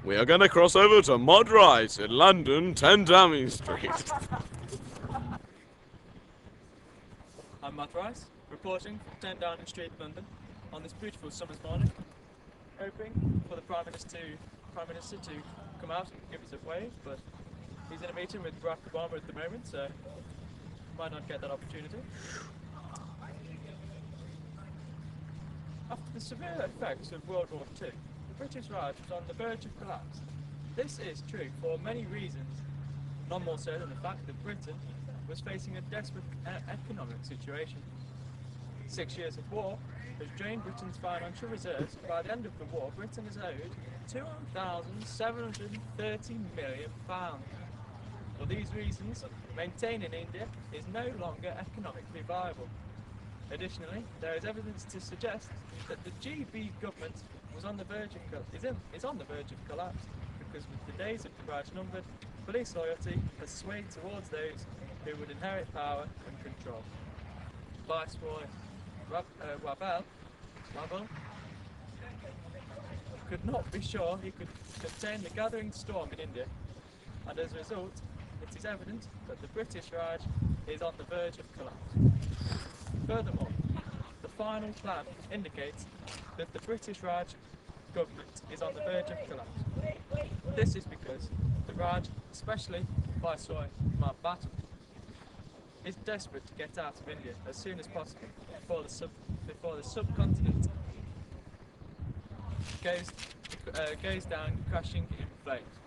We are gonna cross over to Mod Rise in London, 10 Downing Street. I'm Matt Rice, reporting from 10 Downing Street, London, on this beautiful summer's morning, hoping for the Prime Minister to come out and give us a wave, but he's in a meeting with Barack Obama at the moment, so might not get that opportunity. After the severe effects of World War II, the British Raj was on the verge of collapse. This is true for many reasons, none more so than the fact that Britain was facing a desperate economic situation. 6 years of war has drained Britain's financial reserves, and by the end of the war, Britain is owed £2,730 million. For these reasons, maintaining India is no longer economically viable. Additionally, there is evidence to suggest that the GB government is on the verge of collapse, because with the days of the Raj numbered, police loyalty has swayed towards those who would inherit power and control. Viceroy Wavell could not be sure he could contain the gathering storm in India, and as a result, it is evident that the British Raj is on the verge of collapse. Furthermore, the final plan indicates that the British Raj government is on the verge of collapse. This is because the Raj, especially Viceroy Mountbatten, is desperate to get out of India as soon as possible before the subcontinent goes down crashing in flames.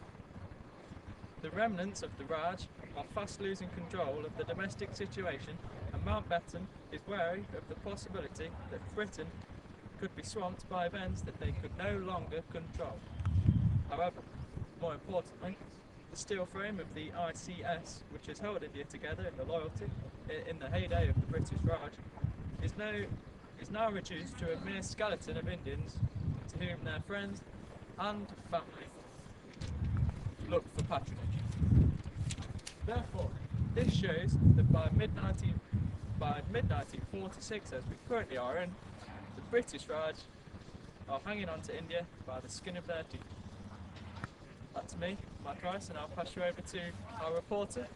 The remnants of the Raj are fast losing control of the domestic situation, and Mountbatten is wary of the possibility that Britain could be swamped by events that they could no longer control. However, more importantly, the steel frame of the ICS, which has held India together in the heyday of the British Raj, is now reduced to a mere skeleton of Indians to whom their friends and family look for patronage. Therefore, this shows that by mid-1946, as we currently are in, the British Raj are hanging on to India by the skin of their teeth. That's me, Matt Rice, and I'll pass you over to our reporter,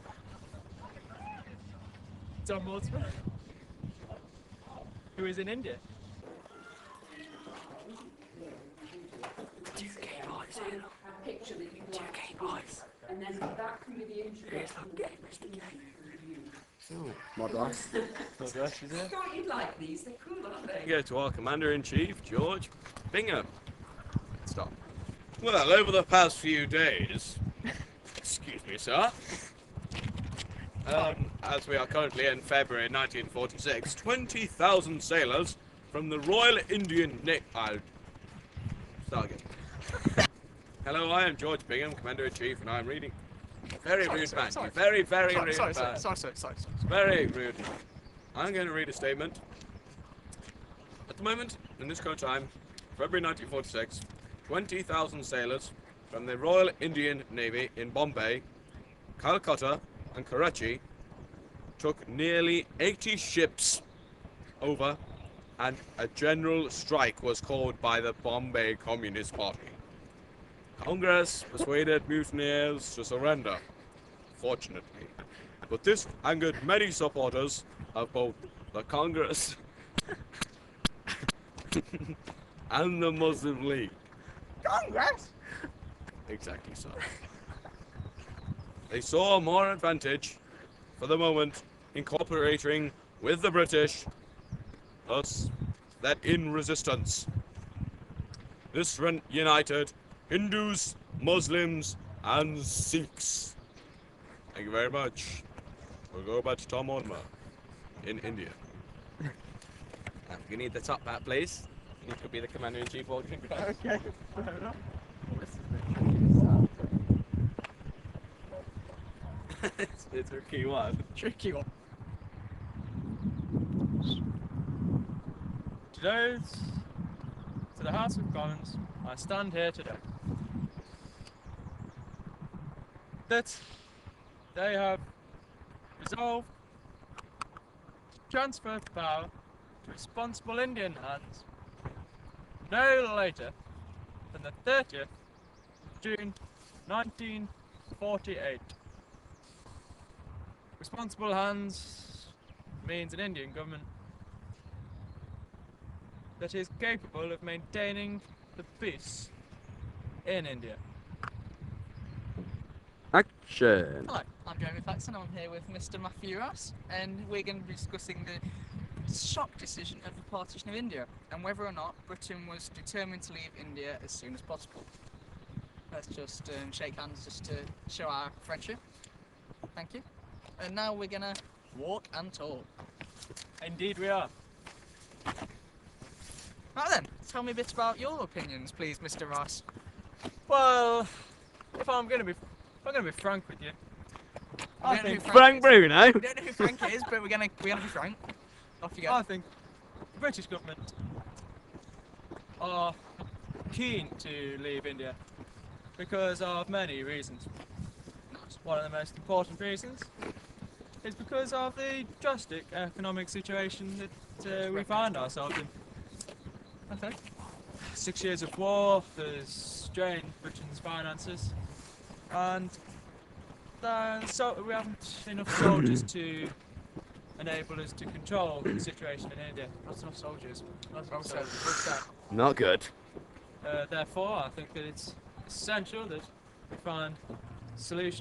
Tom Mortimer, who is in India. And then that can be the introduction. Mod Rise. Mod Rice, is I it? thought you'd like these, they're cool, aren't they? Go to our Commander-in-Chief, George Bingham. Stop. Well, over the past few days, excuse me, sir, as we are currently in February 1946, 20,000 sailors from the Royal Indian Navy. I'll start again. Hello, I am George Bingham, Commander-in-Chief, and I am reading. Very rude man. You very, very rude man. Sorry. Very rude. I'm going to read a statement. At the moment, in this current time, February 1946, 20,000 sailors from the Royal Indian Navy in Bombay, Calcutta, and Karachi took nearly 80 ships over, and a general strike was called by the Bombay Communist Party. Congress persuaded mutineers to surrender, fortunately, but this angered many supporters of both the Congress and the Muslim League. Congress? Exactly so. They saw more advantage, for the moment, in cooperating with the British, thus that in resistance. This united Hindus, Muslims, and Sikhs. Thank you very much. We'll go back to Tom Mortimer in India. You need the top hat, please. You could be the Commander-in-Chief walking across. Okay, fair enough. It's a key one. Tricky one. To the House of Commons, I stand here today. That they have resolved to transfer power to responsible Indian hands no later than the 30th June 1948. Responsible hands means an Indian government that is capable of maintaining the peace in India. Action. Hello, I'm Jeremy Faxon. I'm here with Mr. Matthew Ross, and we're going to be discussing the shock decision of the partition of India and whether or not Britain was determined to leave India as soon as possible. Let's just shake hands just to show our friendship. Thank you. And now we're going to walk and talk. Indeed we are. Right then, tell me a bit about your opinions, please, Mr. Ross. Well, if I'm going to be frank with you, We I don't know think who Frank is. Bruno. We don't know who Frank is, but we're gonna be Frank. Off you go. I think the British government are keen to leave India because of many reasons. One of the most important reasons is because of the drastic economic situation that we find ourselves in. Okay. 6 years of war has strained Britain's finances, and so we haven't enough soldiers to enable us to control the situation in India. Not enough soldiers. Not enough soldiers. Not good. Therefore, I think that it's essential that we find a solution